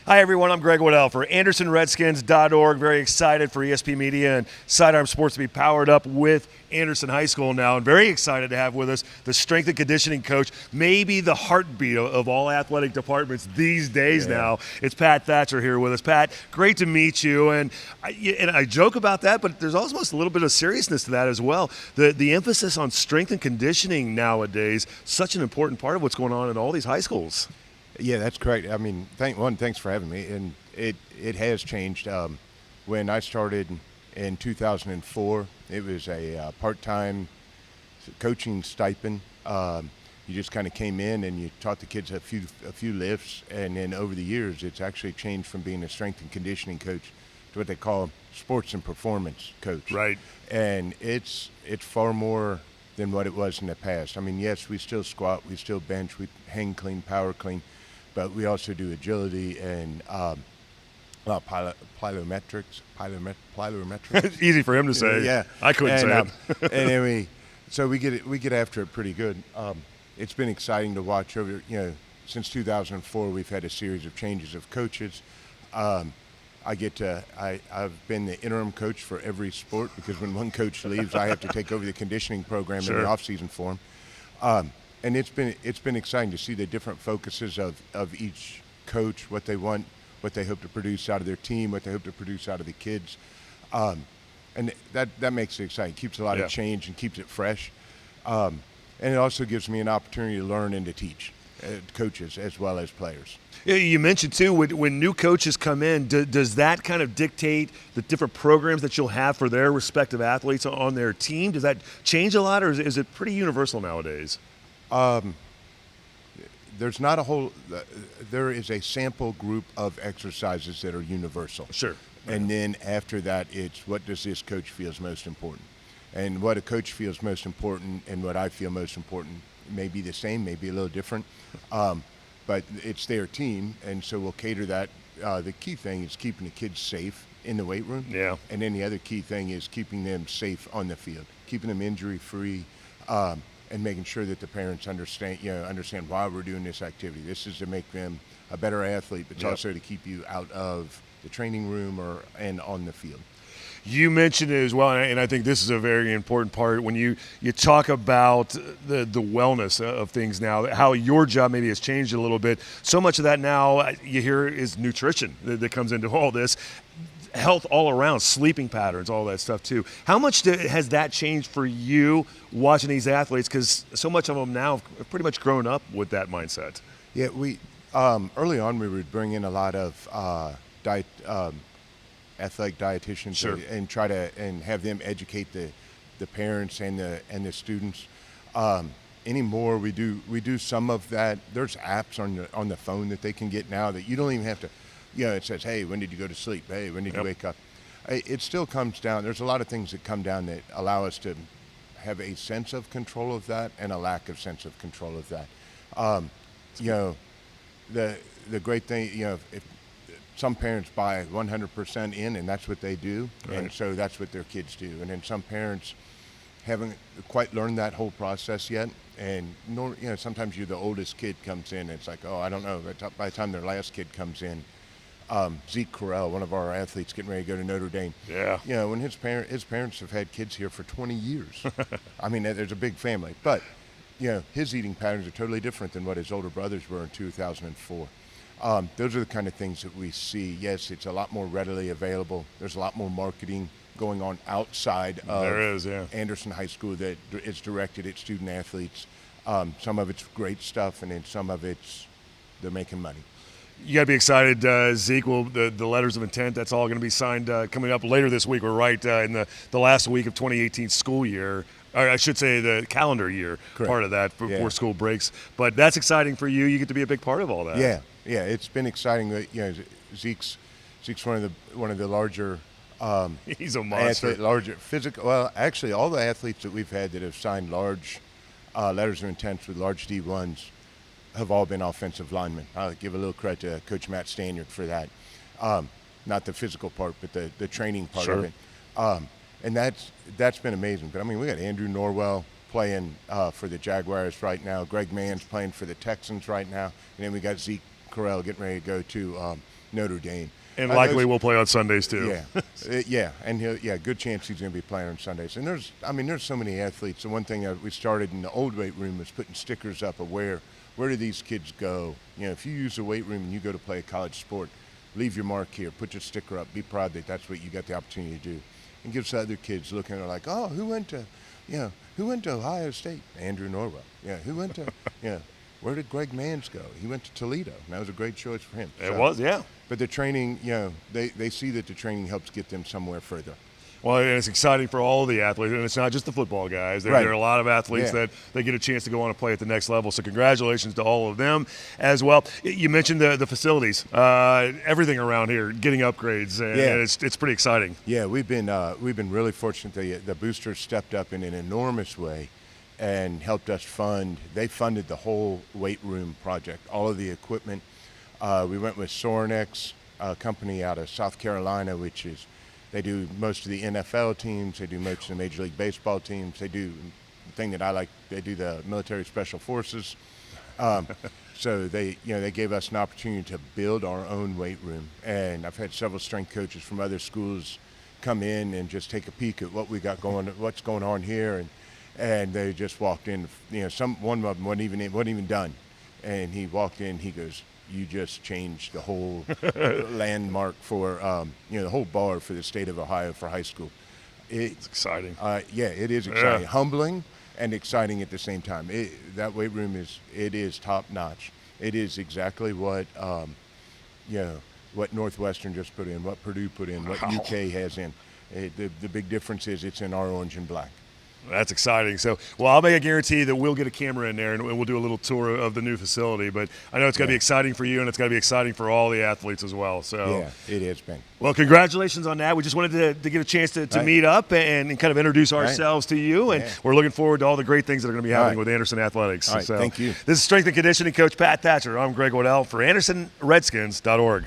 Hi, everyone. I'm Greg Waddell for AndersonRedskins.org. Very excited for ESP Media and Sidearm Sports to be powered up with Anderson High School now. And very excited to have with us the strength and conditioning coach, maybe the heartbeat of all athletic departments these days now. It's Pat Thatcher here with us. Pat, great to meet you. And I joke about that, but there's almost a little bit of seriousness to that as well. The emphasis on strength and conditioning nowadays, such an important part of what's going on in all these high schools. Yeah, that's correct. I mean, thanks for having me. And it has changed. When I started in 2004, it was a part-time coaching stipend. You just kind of came in and you taught the kids a few lifts, and then over the years, it's actually changed from being a strength and conditioning coach to what they call sports and performance coach. Right. And it's far more than what it was in the past. I mean, yes, we still squat, we still bench, we hang clean, power clean. But we also do agility and plyometrics. Easy for him to say. Yeah, I couldn't say it. And then we get after it pretty good. It's been exciting to watch over. Since 2004, we've had a series of changes of coaches. I've been the interim coach for every sport because when one coach leaves, I have to take over the conditioning program in the off season for him. And it's been exciting to see the different focuses of each coach, what they want, what they hope to produce out of their team, what they hope to produce out of the kids, and that makes it exciting. Keeps a lot of change and keeps it fresh, and it also gives me an opportunity to learn and to teach coaches as well as players. You mentioned too when new coaches come in, does that kind of dictate the different programs that you'll have for their respective athletes on their team? Does that change a lot, or is it pretty universal nowadays? There is a sample group of exercises that are universal. Sure. And then after that, it's what does this coach feel is most important? And what a coach feels most important and what I feel most important may be the same, may be a little different. But it's their team, and so we'll cater that. The key thing is keeping the kids safe in the weight room. Yeah. And then the other key thing is keeping them safe on the field, keeping them injury-free, and making sure that the parents understand why we're doing this activity. This is to make them a better athlete, but it's also to keep you out of the training room and on the field. You mentioned it as well, and I think this is a very important part when you talk about the wellness of things now, how your job maybe has changed a little bit. So much of that now you hear is nutrition that comes into all this. Health all around, sleeping patterns, all that stuff too. How much has that changed for you watching these athletes? Because so much of them now have pretty much grown up with that mindset. Yeah, we early on we would bring in a lot of athletic dietitians and try to have them educate the parents and the students. Anymore we do some of that. There's apps on the phone that they can get now that you don't even have to. It says, hey, when did you go to sleep? Hey, when did you wake up? It still comes down. There's a lot of things that come down that allow us to have a sense of control of that and a lack of sense of control of that. The great thing, if some parents buy 100% in, and that's what they do, and so that's what their kids do. And then some parents haven't quite learned that whole process yet. And sometimes the oldest kid comes in, and it's like, oh, I don't know. By the time their last kid comes in, Zeke Correll, one of our athletes getting ready to go to Notre Dame. Yeah. When his parents have had kids here for 20 years. I mean, there's a big family. But, his eating patterns are totally different than what his older brothers were in 2004. Those are the kind of things that we see. Yes, it's a lot more readily available. There's a lot more marketing going on outside of Anderson High School that is directed at student athletes. Some of it's great stuff, and then some of they're making money. You got to be excited, Zeke. Well, the letters of intent, that's all going to be signed coming up later this week. We're right in the last week of 2018 school year. Or I should say the calendar year. Correct. Part of that before school breaks. But that's exciting for you. You get to be a big part of all that. Yeah, it's been exciting. Zeke's one of the larger. He's a monster. Larger physical. Well, actually, all the athletes that we've had that have signed large letters of intent with large D1s have all been offensive linemen. I'll give a little credit to Coach Matt Stanyard for that. Not the physical part, but the training part of it. And that's been amazing. But I mean, we got Andrew Norwell playing for the Jaguars right now. Greg Mann's playing for the Texans right now. And then we got Zeke Corral getting ready to go to Notre Dame. And likely we'll play on Sundays too. Yeah, and good chance he's going to be playing on Sundays. And there's so many athletes. The one thing that we started in the old weight room was putting stickers up of where do these kids go. If you use the weight room and you go to play a college sport, leave your mark here, put your sticker up, be proud that that's what you got the opportunity to do, and gives other kids looking at it like, oh, who went to Ohio State? Andrew Norwell. Who went to where did Greg Manns go? He went to Toledo. And that was a great choice for him. It was, yeah. But the training, they see that the training helps get them somewhere further. Well, and it's exciting for all of the athletes, and it's not just the football guys. There are a lot of athletes that they get a chance to go on and play at the next level. So congratulations to all of them as well. You mentioned the facilities, everything around here getting upgrades, and it's pretty exciting. Yeah, we've been really fortunate. The boosters stepped up in an enormous way and helped us fund. They funded the whole weight room project, all of the equipment. We went with Sorinex, a company out of South Carolina, they do most of the NFL teams. They do most of the Major League Baseball teams. They do the thing that I like. They do the military special forces. So they gave us an opportunity to build our own weight room. And I've had several strength coaches from other schools come in and just take a peek at what we got what's going on here. And they just walked in. One of them wasn't even done. And he walked in. He goes, "You just changed the whole landmark for, the whole bar for the state of Ohio for high school." It's exciting. It is exciting. Humbling and exciting at the same time. That weight room is top notch. It is exactly what, what Northwestern just put in, what Purdue put in, what UK has in. The big difference is it's in our orange and black. That's exciting. So, I'll make a guarantee that we'll get a camera in there and we'll do a little tour of the new facility. But I know it's going to be exciting for you, and it's going to be exciting for all the athletes as well. So, yeah, it has been. Well, congratulations on that. We just wanted to get a chance to meet up and kind of introduce ourselves to you. And we're looking forward to all the great things that are going to be happening with Anderson Athletics. All right, thank you. This is Strength and Conditioning Coach Pat Thatcher. I'm Greg Waddell for AndersonRedskins.org.